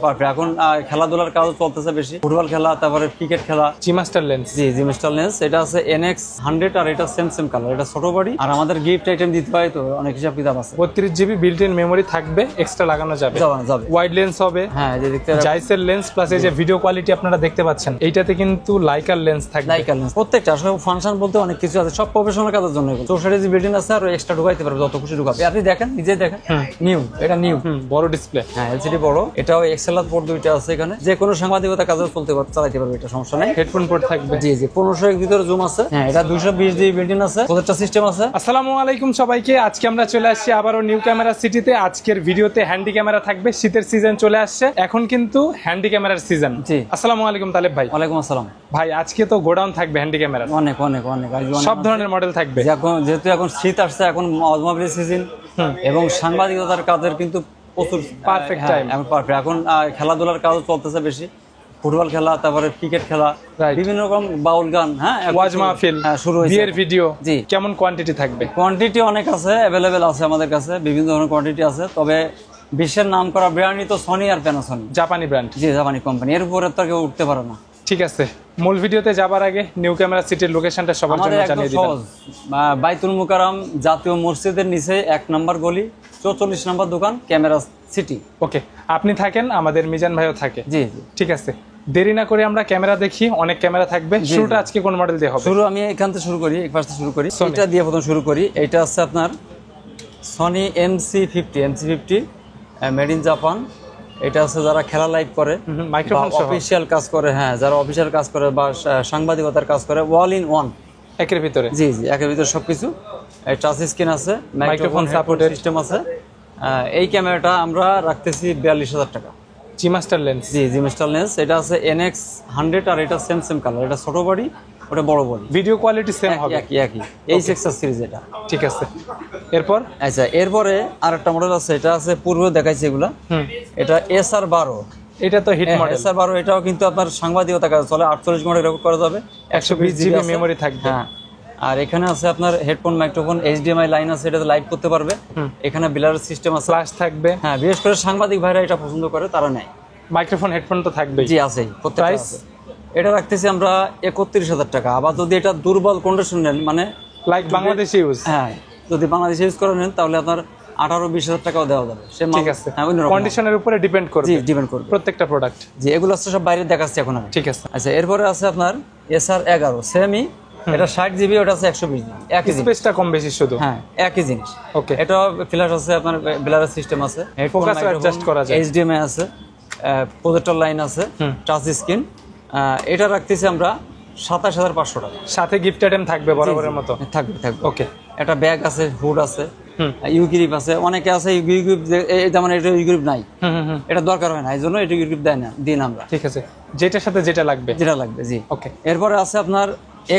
এখন খেলাধুলার কাজ চলতেছে বেশি, ফুটবল খেলা, তারপরে ক্রিকেট খেলা। জি মাস্টার লেন্স, জি মাস্টার লেন্স, এটা আছে NX 100 আর এটা সেম কালার, এটা ছোট বডি। আর আমাদের গিফট আইটেম দিতে হয় তো অনেক হিসাব কিতাব আছে। 32 GB বিল্ট ইন মেমোরি থাকবে, এক্সট্রা লাগানো যাবে। ওয়াইড লেন্স হবে, হ্যাঁ যে দেখতে জাইসের লেন্স প্লাস এই যে ভিডিও কোয়ালিটি আপনারা দেখতে পাচ্ছেন, এইটাতে কিন্তু লাইকার লেন্স থাকবে। লাইকার লেন্স প্রত্যেকটা আসলে ফাংশন বলতে অনেক কিছু আছে, সব প্রফেশনাল কাজের জন্য। 64 GB বিল্ট ইন আছে, আর এক্সট্রা ঢুকাইতে পারবে যত খুশি ঢুকাবে। আপনি দেখেন, নিজে দেখেন, নিউ, এটা নিউ, বড় ডিসপ্লে, হ্যাঁ LCD বড়। এটাও XLR পোর্ট দুইটা আছে এখানে, যে কোনো সাংবাদিকতা কাজে চলতে পারবে, চালাতে পারবে, এটা সমস্যা নাই। হেডফোন পোর্ট থাকবে। জি 1500 এর ভিতরে জুম আছে। হ্যাঁ এটা 220 GB বিল্ট ইন আছে, প্রত্যেকটা সিস্টেম আছে। আসসালামু আলাইকুম সবাইকে, আজকে আমরা চলে আসছি আবারও নিউ ক্যামেরা সিটিতে। আজকের ভিডিওতে হ্যান্ডি ক্যামেরা থাকবে, শীতের সিজন চলে আসছে, এখন কিন্তু হ্যান্ডি ক্যামেরার সিজন। জি আসসালামু আলাইকুম তালেব ভাই। ওয়ালাইকুম আসসালাম ভাই, আজকে তো গোডাউন থাকবে হ্যান্ডি ক্যামেরা, অনেক অনেক অনেক সব ধরনের মডেল থাকবে। যেহেতু এখন শীত আসছে, এখন অজমাবলি সিজন এবং সাংবাদিকতার কাজের কিন্তু প্রচুর পারফেক্ট টাইম। এখন খেলাধুলার কাজ চলতেছে বেশি, ফুটবল খেলা, তারপরে ক্রিকেট খেলা, বিভিন্ন রকম বাউল গান, হ্যাঁ ওয়াজ মাহফিল শুরু হয়েছে। বিয়ের ভিডিও। জি কেমন কোয়ান্টিটি থাকবে? কোয়ান্টিটি অনেক আছে, অ্যাভেলেবেল আছে আমাদের কাছে, বিভিন্ন ধরনের কোয়ান্টিটি আছে। তবে বিশ্বের নাম করা ব্র্যান্ডই তো সনি আর প্যানাসনিক, জাপানি ব্র্যান্ড। জি জাপানি কোম্পানি, এর উপরে তো কেউ উঠতে পারে না। ঠিক আছে, মূল ভিডিওতে যাবার আগে নিউ ক্যামেরা সিটির লোকেশনটা সবার জন্য জানিয়ে দিবেন। সহজ, বাইতুল মুকাররম জাতীয় মসজিদের নিচে 1 নম্বর গলি, 44 নম্বর দোকান, ক্যামেরা সিটি। ওকে, আপনি থাকেন, আমাদের মিজান ভাইও থাকে। জি ঠিক আছে, দেরি না করে আমরা ক্যামেরা দেখি, অনেক ক্যামেরা থাকবে। শুরুটা আজকে কোন মডেল দিয়ে হবে? শুরু আমি এখান থেকে শুরু করি, এক পাশ থেকে শুরু করি, এটা দিয়ে প্রথম শুরু করি। এটা আছে আপনার Sony MC50 made in Japan. এটা আছে যারা খেলা লাইভ করে, মাইক্রোফোন অফিসিয়াল কাজ করে, হ্যাঁ যারা অফিসিয়াল কাজ করে বা সাংবাদিকতার কাজ করে, অল ইন ওয়ান, একের ভিতরে। জি একের ভিতরে সবকিছু। টাচ স্ক্রিন আছে, মাইক্রোফোন সাপোর্টেড সিস্টেম আছে। এই ক্যামেরাটা আমরা রাখতেছি 42,000 টাকা। জি মাস্টার লেন্স, জি মাস্টার লেন্স। এটা আছে NX 100 আর এটা সেম কালার, এটা ছোট বডি, ওটা বড় বডি। ভিডিও কোয়ালিটি সেম হবে, একই H-XR সিরিজ এটা। ঠিক আছে, এরপর আচ্ছা এরপরে আরেকটা মডেল আছে, এটা আছে পূর্বে দেখাইছে এগুলা, এটা SR12। এটা তো হিট মডেল। SR12 এটাও কিন্তু আপনার সাংবাদিকতা কাজ চলে, 48 ঘন্টা রেকর্ড করা যাবে, 120 GB মেমোরি থাকবে। হ্যাঁ, আর এখানে আছে আপনার হেডফোন, মাইক্রোফোন, HDMI লাইন আছে, এটাতে লাইভ করতে পারবে। এখানে বিলার সিস্টেম আছে, ফ্ল্যাশ থাকবে। হ্যাঁ বিশেষ করে সাংবাদিক ভাইরা এটা পছন্দ করে, তারা নেয়। মাইক্রোফোন হেডফোন তো থাকবেই। জি আছে, প্রত্যেকটা আছে। এটা রাখতেছি আমরা 31,000 টাকা। আবার যদি এটা দুর্বল কন্ডিশন নেন, মানে লাইক বাংলাদেশি ইউজ, হ্যাঁ যদি বাংলাদেশে ইউজ করে নেন, তাহলে আপনার 18-20,000 টাকাও দেওয়া যাবে। ঠিক আছে, কন্ডিশনের উপরে ডিপেন্ড করবে। জি ডিপেন্ড করবে প্রত্যেকটা প্রোডাক্ট। জি এগুলো আছে সব বাইরে দেখাচ্ছি এখন আমি। ঠিক আছে, আচ্ছা এরপরে আছে আপনার SR11 সেমি, এটা 60 GB, ওটা আছে 120 GB। একই স্পেসটা কম বেশি শুধু, হ্যাঁ একই জিনিস। ওকে, এটা ফ্ল্যাশ আছে, আপনার ব্লারের সিস্টেম আছে, ফোকাস অ্যাডজাস্ট করা যায়, HDMI আছে, প্রজেক্টর লাইন আছে, টাচ স্ক্রিন। এটা রাখতেছি আমরা 27,500 টাকা। সাথে গিফট আইটেম থাকবে বরাবরের মতো। থাকবে। ওকে, একটা ব্যাগ আছে, হুড আছে, ইউগ্রিপ আছে। অনেকে আছে ইউগ্রিপ, যেমন এটা ইউগ্রিপ নাই, এটা দরকার হয় না, এই জন্য এটা ইউগ্রিপ দেয় না, দিন আমরা। ঠিক আছে, যেটার সাথে যেটা লাগবে। জি ওকে, এরপরে আছে আপনার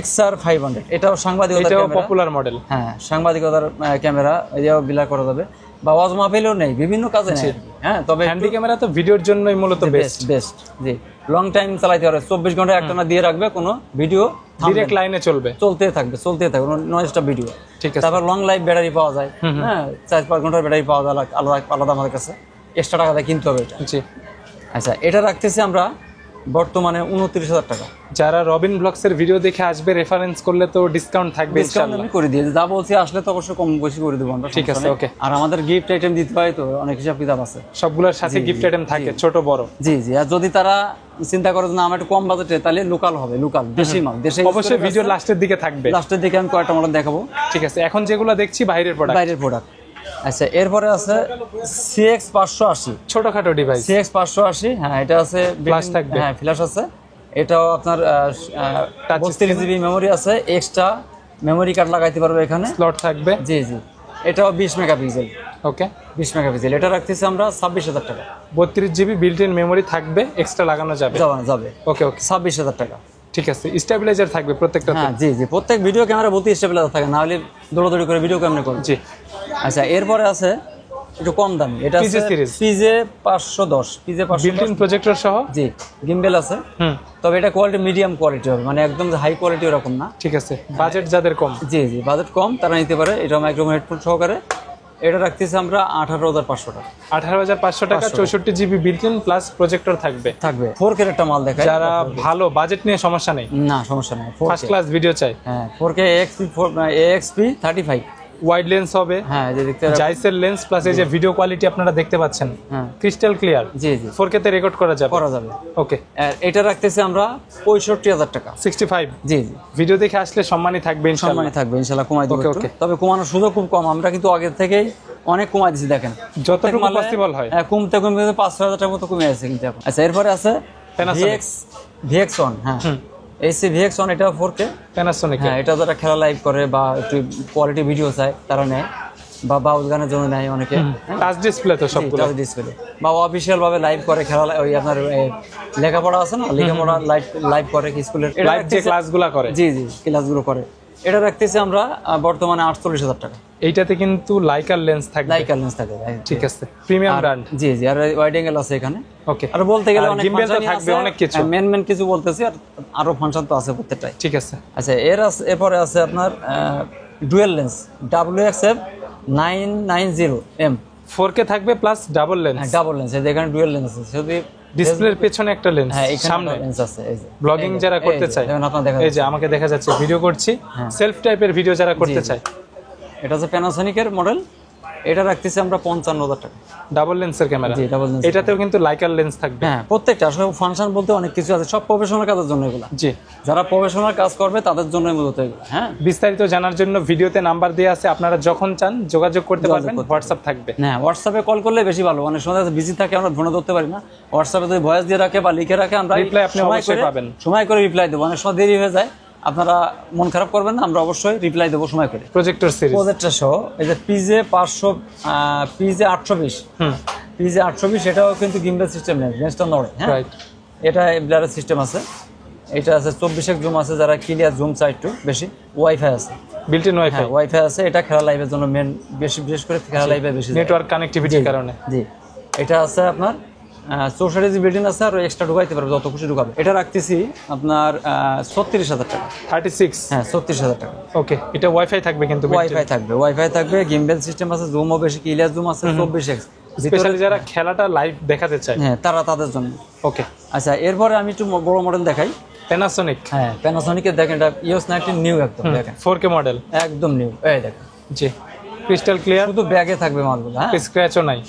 XR500, এটাও সাংবাদিকতার এটাও পপুলার মডেল। হ্যাঁ সাংবাদিকতার ক্যামেরা, এটাও বিলার করা যাবে, বা ওয়াজ মাহফিলও নেই, বিভিন্ন কাজে নেই। হ্যাঁ তবে হ্যান্ডি ক্যামেরা তো ভিডিওর জন্যই মূলত বেস্ট। জি লং টাইম চালাতে পারে, 24 ঘন্টা একটানা দিয়ে রাখবে, কোনো ভিডিও ডাইরেক্ট লাইনে চলতে থাকবে নয়েজটা ভিডিও। ঠিক আছে, তারপর লং লাইফ ব্যাটারি পাওয়া যায়, হ্যাঁ 4-5 ঘন্টার ব্যাটারি পাওয়া যায় আলাদা আমাদের কাছে, এক্সট্রা টাকা দিয়ে কিনতে হবে এটা। জি আচ্ছা এটা রাখতেছি আমরা বর্তমানে 29,000 টাকা। যারা রবিন ব্লগসের ভিডিও দেখে আসবে, রেফারেন্স করলে তো ডিসকাউন্ট থাকবে ইনশাআল্লাহ। আমি করে দিই, যা বলছি আসলে তো অবশ্যই কম বেশি করে দেব আমরা। ঠিক আছে, ওকে। আর আমাদের গিফট আইটেম দিতে হয় তো অনেক হিসাব কিতাব আছে, সবগুলোর সাথে গিফট আইটেম থাকে, ছোট বড়। জি আর যদি তারা চিন্তা করে না আমার একটু কম বাজেটে, তাহলে লোকাল হবে, লোকাল দেশি মাল, দেশে অবশ্যই ভিডিও লাস্টের দিকে থাকবে। লাস্টের দিকে আমি কয়েকটা মডেল দেখাবো। ঠিক আছে, এখন যেগুলো দেখছি বাইরের প্রোডাক্ট। আচ্ছা এরপরে আছে CX580, ছোটখাটো ডিভাইস। CX580, হ্যাঁ এটা আছে, ফ্ল্যাশ থাকবে, হ্যাঁ ফ্ল্যাশ আছে। এটাও আপনার 32 GB মেমোরি আছে, এক্সট্রা মেমোরি কার্ড লাগাইতে পারবে, এখানে স্লট থাকবে। জি এটাও 20 মেগাপিক্সেল। ওকে, 20 মেগাপিক্সেল। এটা রাখতেছি আমরা 26,000 টাকা। 32 GB বিল্ট ইন মেমোরি থাকবে, এক্সট্রা লাগানো যাবে। ওকে, 26,000 টাকা। ঠিক আছে, স্টেবিলাইজার থাকবে প্রত্যেকটা। হ্যাঁ জি প্রত্যেক ভিডিও ক্যামেরা বলতে স্টেবিলাইজার থাকে, না হলে দৌড়াদৌড়ি করে ভিডিও কেমনে করবে। জি আচ্ছা এরপরে আছে একটু কম দামি, এটা আছে PJ510, বিল্ট ইন প্রজেক্টর সহ। জি গিম্বেল আছে, তবে এটা কোয়ালিটি মিডিয়াম কোয়ালিটি হবে, মানে একদম হাই কোয়ালিটি এরকম না। ঠিক আছে, বাজেট যাদের কম, জি বাজেট কম তারা নিতে পারে। এটা মাইক্রোফোন হেডফোন সহকারে, এটা রাখতেছি আমরা 18,500 টাকা। 18,500 টাকা, 64 জিবি বিল্ট-ইন প্লাস প্রজেক্টর থাকবে। 4K এর একটা মাল দেখায়, যারা ভালো বাজেট নিয়ে সমস্যা নেই, না সমস্যা নেই, ফার্স্ট ক্লাস ভিডিও চাই, হ্যাঁ 4K AXP 35 ওয়াইড লেন্স হবে, হ্যাঁ যে দেখতে জাইসের লেন্স প্লাস এই যে ভিডিও কোয়ালিটি আপনারা দেখতে পাচ্ছেন, হ্যাঁ ক্রিস্টাল ক্লিয়ার, জি জি 4K তে রেকর্ড করা যাবে। ওকে, আর এটা রাখতেছি আমরা 65,000 টাকা। 65, জি জি ভিডিও দেখে আসলে সম্মানই থাকবে ইনশাআল্লাহ। সম্মানই থাকবে ইনশাআল্লাহ, কমাই দেব ওকে, একটু। ওকে। তবে কমানোর সুযোগ খুব কম, আমরা কিন্তু আগে থেকেই অনেক কমাই দিছি, দেখেন যতটুকু পসিবল হয়। কমতে 5,000 টাকার মতো কমে আছে কিন্তু এখন। আচ্ছা এরপরে আছে Panasonic VX1, হ্যাঁ AC VX1, এটা 4K প্যানাসোনিক, হ্যাঁ এটা যারা খেলা লাইভ করে বা একটু কোয়ালিটি ভিডিও চায় তারা নেয়, বা বাউল গানের জন্য নেয় অনেকে, টাচ ডিসপ্লে তো সবগুলো, টাচ ডিসপ্লে, বা অফিসিয়াল ভাবে লাইভ করে খেলা, ওই আপনার লেখাপড়া আছে না, লেখাপড়া লাইভ করে স্কুলের, লাইভ যে ক্লাসগুলো করে, জি জি ক্লাসগুলো করে। এটা রাখতেছি আমরা বর্তমানে 48,000 টাকা। এইটাতে কিন্তু লাইকার লেন্স থাকবে, লাইকার লেন্স থাকে, ঠিক আছে, প্রিমিয়াম ব্র্যান্ড, জি জি। আর ওয়াইড অ্যাঙ্গেল আছে এখানে। ওকে, আর বলতে গেলে অনেক গিম্বেল তো ফাংশনই থাকবে, আছে, অনেক কিছু, মেন কিছু বলতেছি, আর আরো ফাংশন তো আছে প্রত্যেকটাই, ঠিক আছে। আচ্ছা এরপরে আছে আপনার dual lens WXF 990M, 4K থাকবে plus double lens, double lens, এখানে ডুয়েল লেন্স আছে, যদি ডিসপ্লের পেছনে একটা লেন্স, হ্যাঁ এখানে সামনে লেন্স আছে, এই যে ব্লগিং যারা করতে চায়, আপনার দেখা এই যে আমাকে দেখা যাচ্ছে ভিডিও করছি, সেলফ টাইপের ভিডিও যারা করতে চায়, এটা হচ্ছে প্যানাসোনিকের মডেল। এটা রাখতেছি আমরা 55,000 টাকা, ডাবল লেন্সের ক্যামেরা, জি ডাবল লেন্স। এটাতেও কিন্তু লাইকার লেন্স থাকবে, হ্যাঁ প্রত্যেকটা আসলে ফাংশন বলতে অনেক কিছু আছে, সব প্রফেশনাল কাজের জন্য এগুলো, জি যারা প্রফেশনাল কাজ করবে তাদের জন্য মূলত এগুলো। হ্যাঁ বিস্তারিত জানার জন্য ভিডিওতে নাম্বার দেওয়া আছে, আপনারা যখন চান যোগাযোগ করতে পারবেন, হোয়াটসঅ্যাপ থাকবে। হ্যাঁ হোয়াটসঅ্যাপে কল করলে বেশি ভালো, অনেক সময় বিজি থাকে, আমরা ফোনে ধরতে পারি না, হোয়াটসঅ্যাপে যদি ভয়েস দিয়ে রাখে বা লিখে রাখে, আমরা রিপ্লাই আপনি অবশ্যই পাবেন, সময় করে রিপ্লাই দেবো, অনেক সময় দেরি হয়ে যায়, আপনারা মন খারাপ করবেন না, আমরা অবশ্যই রিপ্লাই দেবো সময় করে। প্রজেক্টর সিরিজ, প্রজেক্টর সহ এই যে PJ 500, PJ 820, PJ 820, এটাও কিন্তু গিম্বেল সিস্টেম নেই, লেন্সটা নড়ে, হ্যাঁ রাইট, এটা ব্লারের সিস্টেম আছে, এটা আছে 24x জুম আছে, যারা ক্লিয়ার জুম চাই একটু বেশি, ওয়াইফাই আছে, বিল্ট ইন ওয়াইফাই, ওয়াইফাই আছে, এটা খেলা লাইভের জন্য মেন, বিশেষ করে খেলা লাইভে বেশি নেটওয়ার্ক কানেক্টিভিটির কারণে, জি। এটা আছে আপনার 64 জি বিল্ডিং আছে, আর এক্সট্রা ঢুকাইতে পারবে, যত খুশি ঢুকাবে। এটা রাখতেছি আপনার 36,000 টাকা, 36, হ্যাঁ 36,000 টাকা। ওকে, এটা ওয়াইফাই থাকবে কিন্তু, ওয়াইফাই থাকবে, গিম্বেল সিস্টেম আছে, জুমও বেশি, ক্লিয়ার জুম আছে 24x, স্পেশালি যারা খেলাটা লাইভ দেখাতে চায়, হ্যাঁ তাদের জন্য। ওকে, আচ্ছা এরপরে আমি একটু বড় মডেল দেখাই, প্যানাসোনিক, হ্যাঁ প্যানাসোনিকের দেখেন, এটা EOS 19 নিউ, একদম দেখেন 4K মডেল, একদম নিউ, এই দেখেন, জি ক্রিস্টাল ক্লিয়ার, শুধু ব্যাগে থাকবে মালগুলো, হ্যাঁ স্ক্র্যাচও নাই,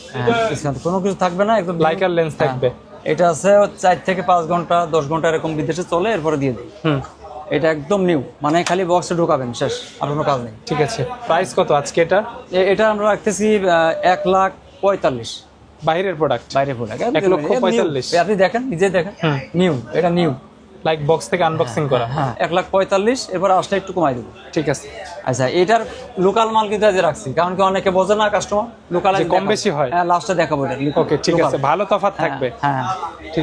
কোনো কিছু থাকবে না, একদম লাইকার লেন্স থাকবে। এটা আছে 4 থেকে 5 ঘন্টা 10 ঘন্টা এরকম বিদেশে চলে, এরপরে দিয়ে দিই। এটা একদম নিউ, মানে খালি বক্সে ঢোকাবেন, শেষ, আর কোনো কাজ নেই। ঠিক আছে, প্রাইস কত আজকে এটা? এটা আমরা রাখতেছি 1,45,000, বাইরের প্রোডাক্ট, বাইরে প্রোডাক্ট 1,45,000, আপনি দেখেন, নিজে দেখেন, নিউ, এটা নিউ, লাইক বক্স থেকে আনবক্সিং করা, হ্যাঁ 1,45,000, এরপর আসলে একটু কমাই দেবো, ঠিক আছে। আচ্ছা এটার লোকাল মাল কিন্তু আজ রাখছি, কারণ কি অনেকে বোঝে না কাস্টমার, লোকাল কম বেশি হয়, হ্যাঁ লাস্টে দেখাবো এটা। ওকে ঠিক আছে, ভালো তফাৎ থাকবে, হ্যাঁ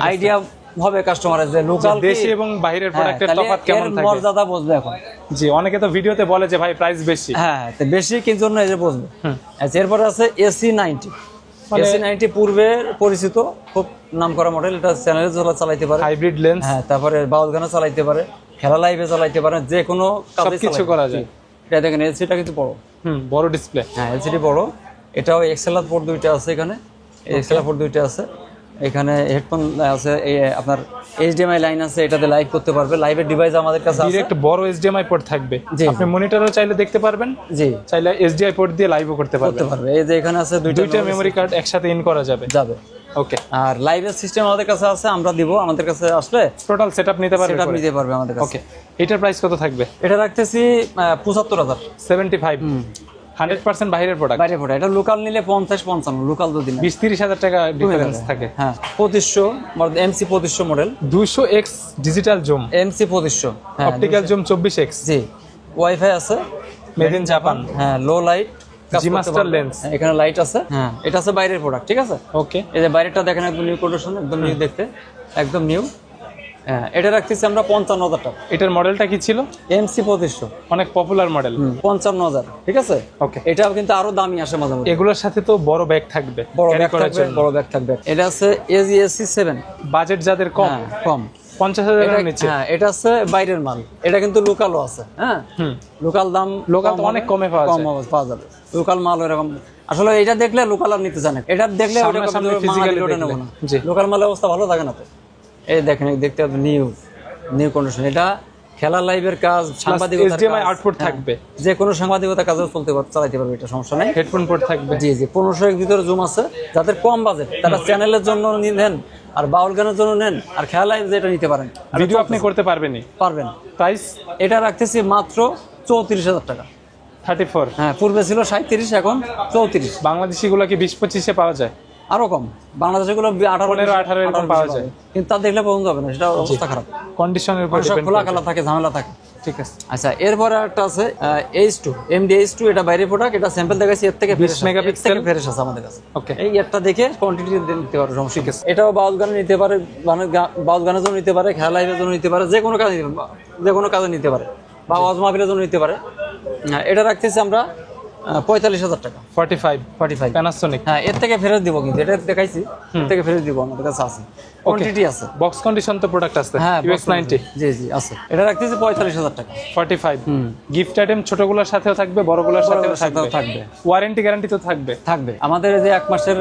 আইডিয়া হবে কাস্টমারের যে লোকাল দেশি এবং বাইরের প্রোডাক্টের তফাৎ কেমন থাকে, মর্যাদা বুঝবে এখন। জি, অনেকে তো ভিডিওতে বলে যে ভাই প্রাইস বেশি, হ্যাঁ তো বেশি কি জন্য এই যে বুঝবে। আচ্ছা এরপরে আছে AC90, AC90 পূর্বের পরিচিত, খুব নামকরা মডেল, এটা চ্যানেলে চালাইতে পারে, হাইব্রিড লেন্স, হ্যাঁ তারপরে বাউল গানে চালাইতে পারে, খেলা লাইভে চালাইতে পারে, যে কোনো কাজে কিছু করা যায়। এটা দেখেন এলসিটা কিন্তু বড়, বড় ডিসপ্লে, হ্যাঁ এলসিডি বড়। এটাও এক্সএলআর পোর্ট দুইটা আছে, এখানে এক্সএলআর পোর্ট দুইটা আছে, এখানে হেডফোন আছে, এই আপনার HDMI লাইন আছে, এটাতে লাইভ করতে পারবে, লাইভের ডিভাইস আমাদের কাছে আছে, ডাইরেক্ট বড় HDMI পোর্ট থাকবে, আপনি মনিটরও চাইলে দেখতে পারবেন, জি চাইলে SDI পোর্ট দিয়ে লাইভও করতে পারবেন। এই যে এখানে আছে দুইটা মেমরি কার্ড একসাথে ইন করা যাবে। ওকে, আর লাইভের সিস্টেম আমাদের কাছে আছে, আমরা দিব, আমাদের কাছে আসলে টোটাল সেটআপ নিতে পারবে, আমাদের কাছে। ওকে, এটার প্রাইস কত থাকবে? এটা রাখতেছি 75,000, 75, 100% বাইরের প্রোডাক্ট, এটা লোকাল নিলে 50-55, লোকাল যদি 20-30 হাজার টাকা ডিফারেন্স থাকে। হ্যাঁ 2500 MC 2500 model, 200x digital zoom, MC 2500, optical zoom 24x, জি ওয়াইফাই আছে, মেড ইন জাপান, হ্যাঁ লো লাইট, জি মাস্টার লেন্স, এখানে লাইট আছে, হ্যাঁ এটা আছে বাইরের প্রোডাক্ট, ঠিক আছে। ওকে, এই যে বাইরেটা দেখেন, একদম নিউ কন্ডিশন, একদম নিউ দেখতে, একদম নিউ। হ্যাঁ এটা রাখতেছি আমরা 55,000 টাকা। এটার মডেলটা কি ছিল? MC 2500, অনেক পপুলার মডেল, 55,000, ঠিক আছে। ওকে, এটাও কিন্তু আরো দামি আসে মাঝে মাঝে, এগুলোর সাথে তো বড় ব্যাগ থাকবে, বড় ব্যাগ থাকবে। এটা আছে AGSC 7, বাজেট যাদের কম, 50,000 নিচে। হ্যাঁ, এটা হচ্ছে বাইরের মাল, এটা কিন্তু লোকালও আছে। হ্যাঁ, লোকাল দাম লোকাল তো অনেক কমে পাওয়া যাবে। লোকাল মাল এরকম আসলে এটা দেখলে লোকাল আর নিতে জানে, এটা দেখলে লোকাল মালের অবস্থা ভালো থাকে না। তো এই দেখেন, দেখতে হবে নিউ কন্ডিশন। এটা খেলা লাইভের কাজ, সাংবাদিকতা আউটপুট থাকবে, যে কোনো সাংবাদিকতা কাজে চালাতে পারবে, এটা সমস্যা নেই। হেডফোন পোর্ট থাকবে। জি 1500 এর ভিতরে জুম আছে। যাদের কম বাজেট তারা চ্যানেলের জন্য নেন, আর বাউল গানের জন্য নেন, আর খেলা লাইভ যেটা নিতে পারেন। ভিডিও আপনি করতে পারবেন। প্রাইস এটা রাখতেছি মাত্র 34,000 টাকা। 34। হ্যাঁ, পূর্বে ছিল 37, এখন 34। বাংলাদেশি গুলো কি 20-25-এ পাওয়া যায়? আরো কম। বাংলাদেশে গুলো 18 এরকম পাওয়া যায়, কিন্তু তা দেখলে পছন্দ হবে না, সেটা অবস্থা খারাপ। কন্ডিশনের উপর ডিপেন্ড, খোলা কালা থাকে, ঝামেলা থাকে। ঠিক আছে। আচ্ছা, এরপরে একটা আছে H2 MD H2, এটা বাইরে প্রোডাক্ট। এটা স্যাম্পল দেখাইছি, এর থেকে 20 মেগাপিক্সেল ফ্রেশ আছে আমাদের কাছে। ওকে, এই একটা দেখে কোয়ান্টিটি নিতে পারো, সমস্যা নেই। এটাও বাউল গানে নিতে পারে, বাউল গানের জন্য নিতে পারে, খেলা লাইভের জন্য নিতে পারে, যে কোনো কাজে নিতে পারে, বা ওয়াজ মাহফিলের জন্য নিতে পারে। এটা রাখতেছি আমরা 45,000 টাকা। 45 প্যানাসোনিক। হ্যাঁ, এর থেকে ফেরত দিব, কিন্তু এটা দেখাইছি, এর থেকে ফেরত দিব, আমাদের কাছে আছে, কোয়ান্টিটি আছে। বক্স কন্ডিশন তো প্রোডাক্ট আছে। হ্যাঁ, UX90। জি আছে। এটা রাখতেছি 45,000 টাকা। 45। গিফট আইটেম ছোটগুলোর সাথেও থাকবে, বড়গুলোর সাথেও থাকবে। ওয়ারেন্টি গ্যারান্টি তো থাকবে। আমাদের যে 1 মাসের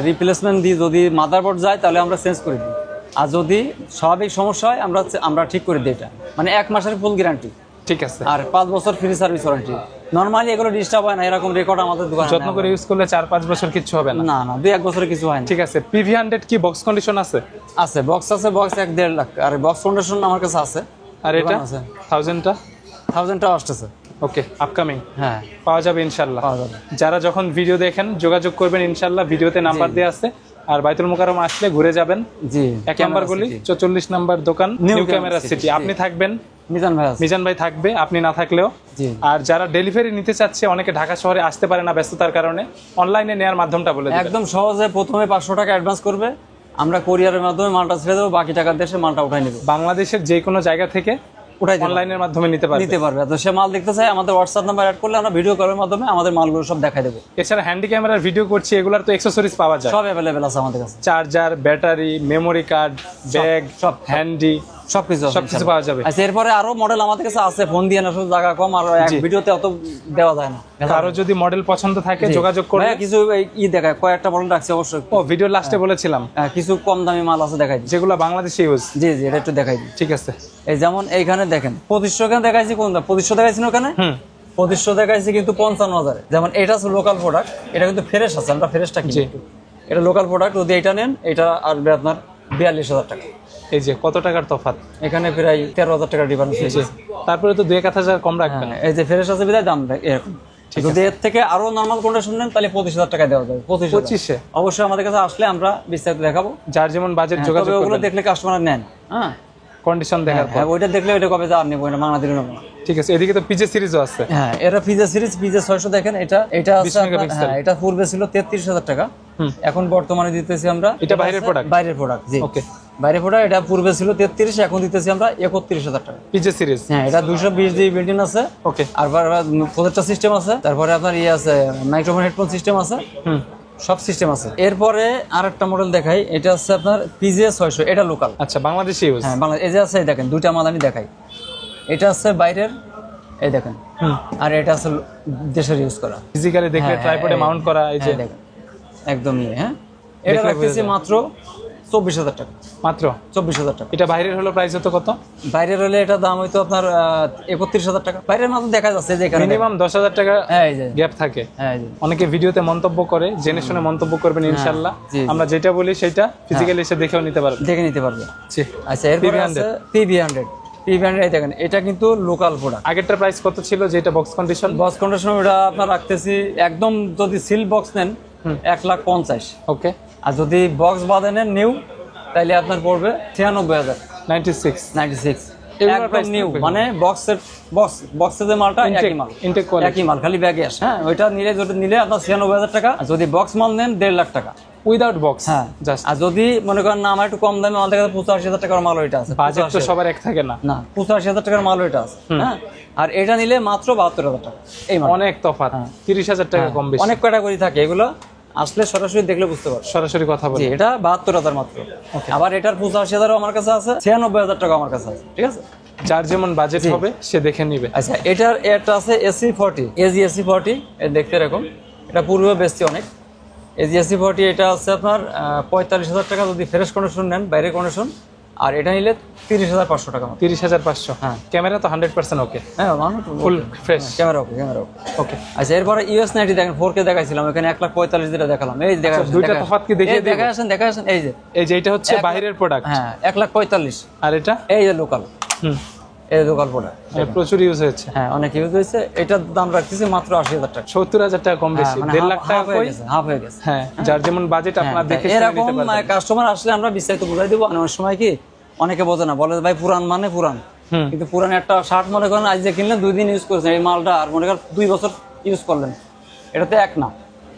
রিপ্লেসমেন্ট দিই, যদি মাদারবোর্ড যায় তাহলে আমরা চেঞ্জ করে দিই, আর যদি স্বাভাবিক সমস্যা হয় আমরা ঠিক করে দিই। এটা মানে 1 মাসের ফুল গ্যারান্টি। ঠিক আছে। আর 5 বছর ফ্রি সার্ভিস ওয়ারেন্টি। নরমালি এগুলো ডিস্টার্ব হয় না, এরকম রেকর্ড আমাদের দোকানে যত্ন করে ইউজ করলে 4-5 বছর কিছু হবে না। না 2-1 বছরে কিছু হয় না। ঠিক আছে। PV100 কি বক্স কন্ডিশন আছে? বক্স আছে, বক্স 1.5 লাখ। আর বক্স কন্ডিশন আমার কাছে আছে। আর এটা 1000টা আসতেছে। ওকে, আপকামিং। হ্যাঁ, পাওয়া যাবে ইনশাআল্লাহ। যারা যখন ভিডিও দেখেন যোগাযোগ করবেন ইনশাআল্লাহ, ভিডিওতে নাম্বার দেওয়া আছে। আর বাইতুল মুকাররম আসলে ঘুরে যাবেন। জি, 1 নাম্বার গলি 44 নাম্বার দোকান, নিউ ক্যামেরা সিটি। আপনি থাকবেন, মিজান ভাই থাকবে, আপনি না থাকলেও। আর যারা ডেলিভারি নিতে চাচ্ছে, অনেকে ঢাকা শহরে আসতে পারে না ব্যস্ততার কারণে, অনলাইনে নেওয়ার মাধ্যমটা বলে দিবেন। একদম সহজে। প্রথমে 500 টাকা অ্যাডভান্স করবে, আমরা কোরিয়ারের মাধ্যমে মালটা ছেড়ে দেবো, বাকি টাকা দেশে মালটা উঠাই নেব। বাংলাদেশের যে কোনো জায়গা থেকে অনলাইনের মাধ্যমে নিতে পারবে। তো সে মাল দেখতে চাই, আমাদের হোয়াটসঅ্যাপ নাম্বার অ্যাড করলে আমরা ভিডিও কলের মাধ্যমে আমাদের মালগুলো সব দেখাই দেবো। এছাড়া হ্যান্ডি ক্যামেরার ভিডিও করছি, এগুলার তো অ্যাকসেসরিজ পাওয়া যায়, সব অ্যাভেলেবেল আছে আমাদের কাছে। Charger, battery, memory card, bag, সব হ্যান্ডি, সবকিছু পাওয়া যাবে। আচ্ছা, এরপরে আরো মডেল আমাদের কাছে আছে, ফোন দিয়ে না, শুধু জায়গা কম, আর এক ভিডিওতে অত দেওয়া যায় না। আরো যদি মডেল পছন্দ থাকে যোগাযোগ করবে। কিছু দেখায়, কয়েকটা মডেল রাখছি অবশ্যই। ভিডিও লাস্টে বলেছিলাম কিছু কম দামি মাল আছে, দেখাই দিই, যেগুলো বাংলাদেশে ইউজ। জি এটা একটু দেখাই দিই। ঠিক আছে। এই যেমন এইখানে দেখেন 2500 দেখাইছি, কোন 2500 দেখাইছি না ওখানে? 2500 দেখাইছি, কিন্তু 55,000। যেমন এটা হচ্ছে লোকাল প্রোডাক্ট, এটা কিন্তু ফ্রেশ আছে, আমরা ফ্রেশটা কিনি। এটা লোকাল প্রোডাক্ট, যদি এটা নেন এটা আসবে আপনার 42,000 টাকা। এই যে কত টাকার তফাৎ, এখানে প্রায় 13,000 টাকার ডিফারেন্স হয়েছে। তারপরে তো 2-1,000 কম রাখবেন। এই যে ফ্রেশ আছে বিধায় দাম এরকম। যদি এর থেকে আরো নরমাল কন্ডিশন নেন তাহলে 25,000 টাকা দেওয়া যাবে। 25,000 অবশ্যই আমাদের কাছে আসলে আমরা বিস্তারিত দেখাবো, যার যেমন বাজেট যোগাযোগ করবেন। ওগুলো দেখলে কাস্টমার নেন। হ্যাঁ, কন্ডিশন দেখার পর ওইটা দেখলে ওইটা কবে যা আপনি না বাংলা দিলেন না। ঠিক আছে। এদিকে তো পিজে সিরিজও আছে। হ্যাঁ, এটা পিজে সিরিজ, পিজে 600 দেখেন। এটা আছে, হ্যাঁ, এটা পূর্বে ছিল 33,000 টাকা, এখন বর্তমানে দিতেছি আমরা। এটা বাইরের প্রোডাক্ট। জি ওকে, বাইরের প্রোডাক্ট। এটা পূর্বে ছিল 33, এখন দিতেছি আমরা 31,000 টাকা। PJ series. হ্যাঁ, এটা 220 জিবি বিল্ট-ইন আছে। ওকে, আর প্রজেক্টর সিস্টেম আছে, তারপরে আপনার আছে মাইক্রোফোন, হেডফোন সিস্টেম আছে, সব সিস্টেম আছে। এরপরে আরেকটা মডেল দেখাই, এটা হচ্ছে আপনার পিজে 600, এটা লোকাল। আচ্ছা, বাংলাদেশি ইউজ। হ্যাঁ, বাংলাদেশ। এই যে আছে, দেখেন দুইটা মাল আমি দেখাই। এটা আছে বাইরের, এই দেখেন, আর এটা আছে দেশের ইউজ করা। ফিজিক্যালি দেখলে ট্রাইপডে মাউন্ট করা, এই যে দেখেন একদমই। হ্যাঁ, এটা রাখতেছি মাত্র 24,000 টাকা। মাত্র 24,000 টাকা। এটা বাইরের হলো প্রাইস হতো কত? বাইরের হলে এটা দাম হয়তো আপনার 31,000 টাকা। বাইরের মাত্র দেখা যাচ্ছে যে এখানে মিনিমাম 10,000 টাকা গ্যাপ থাকে। অনেকে ভিডিওতে মন্তব্য করে, জেনে শুনে মন্তব্য করবেন ইনশাআল্লাহ। আমরা যেটা বলি সেটা ফিজিক্যালি এসে দেখে নিতে পারবে। আচ্ছা, এরপর আছে PV100। এই দেখেন, এটা কিন্তু লোকাল প্রোডাক্ট। আগেরটার প্রাইস কত ছিল যেটা বক্স কন্ডিশন? বক্স কন্ডিশন ওটা আপনার রাখতেছি একদম, যদি সিল বক্স নেন 1,50,000। ওকে, আর যদি বক্স বাদে নেন নিউ, তাহলে আপনার পড়বে 96,000। 96 একদম নিউ, মানে বক্সের যে মালটা একই মাল, খালি ব্যাগে আসে। হ্যাঁ, ওইটা নিলে আপনার 96,000 টাকা। যদি বক্স মাল নেন 1.5 লাখ টাকা উইদাউট বক্স। হ্যাঁ, আর যদি মনে করেন না আমার একটু কম দামে মাল থাকে, 85,000 টাকার মাল ওইটা আছে। বাজেট তো সবার এক থাকে না, 85,000 টাকার মাল ওইটা আছে। হ্যাঁ, আর এটা নিলে মাত্র 72,000 টাকা। এই অনেক তফাৎ, 30,000 টাকা কম বেশি। অনেক ক্যাটাগরি থাকে এগুলো। আসলে সরাসরি দেখলে বুঝতে পারবে, সরাসরি কথা বলি। এটা 72,000 মাত্র। আবার এটার 85,000 আমার কাছে আছে, 96,000 টাকা আমার কাছে আছে, ঠিক আছে। যার যেমন বাজেট হবে সে দেখে নিবে। আচ্ছা, এটার একটা আছে AC40, AG40, দেখতে এরকম, এটা পূর্বে বেশি অনেক। AG40 এটা আছে আপনার 45,000 টাকা যদি ফ্রেশ কন্ডিশন নেন, বাইরে কন্ডিশন, আর এটা নিলে 30,500 টাকা। 30,500। হ্যাঁ, ক্যামেরা তো 100% ওকে, হ্যাঁ full fresh camera okay, camera okay. Okay. আচ্ছা, এরপরে US90 দেখেন, 4K দেখাইছিলাম, এখানে 1,45,000 যেটা দেখালাম, এই দেখা দুইটা তফাৎ কি দেখিয়ে দেব? দেখা আসেন, এই যে এইটা হচ্ছে বাইরের প্রোডাক্ট। হ্যাঁ, 1,45,000। আর এটা এই যে লোকাল, এই লোকাল প্রোডাক্ট, প্রচুর ইউজ হয়েছে। হ্যাঁ, অনেক ইউজ হয়েছে। এটার দাম রাখতেছি মাত্র 80,000 টাকা। 70,000 টাকা কম বেশি, 1.5 লাখ টাকা কই, হাফ হয়ে গেছে। হ্যাঁ, যার যেমন বাজেট আপনারা দেখে শুনে এরকম নিতে পারবেন। কাস্টমার আসলে আমরা বিস্তারিত বুঝাই দেবো। অনেক সময় কি অনেকে বোঝে না, বলে ভাই পুরান মানে পুরান, কিন্তু পুরান একটা শার্ট মনে করেন আজ যে কিনলেন 2 দিন ইউজ করেছেন এই মালটা, আর মনে করেন 2 বছর ইউজ করলেন, এটাতে এক না।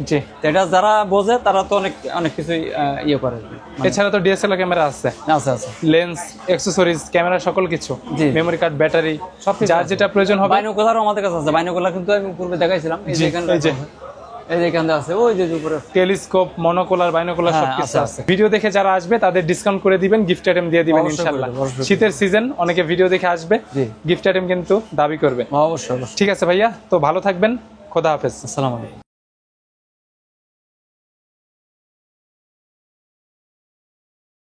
জি, এটা যারা বোঝে তারা তো অনেক কিছুই ইয়ে করে। এছাড়া তো ডিএসএলআর ক্যামেরা আছে, লেন্স, অ্যাকসেসরিজ, ক্যামেরা, সকল কিছু, মেমরি কার্ড, ব্যাটারি, সব যার যেটা প্রয়োজন হবে। বাইনোকুলারও আমাদের কাছে আছে, বাইনোকুলার কিন্তু আমি পূর্বে দেখাইছিলাম, এই যে এখানে আছে, ওই যে উপরে টেলিস্কোপ, মনোকুলার, বাইনোকুলার সবকিছু আছে। ভিডিও দেখে যারা আসবে তাদের ডিসকাউন্ট করে দিবেন, গিফট আইটেম দিয়ে দিবেন ইনশাআল্লাহ। শীতের সিজন, অনেকে ভিডিও দেখে আসবে, গিফট আইটেম কিন্তু দাবি করবে অবশ্যই। ঠিক আছে ভাইয়া, তো ভালো থাকবেন, খোদা হাফেজ। আসসালামু আলাইকুম।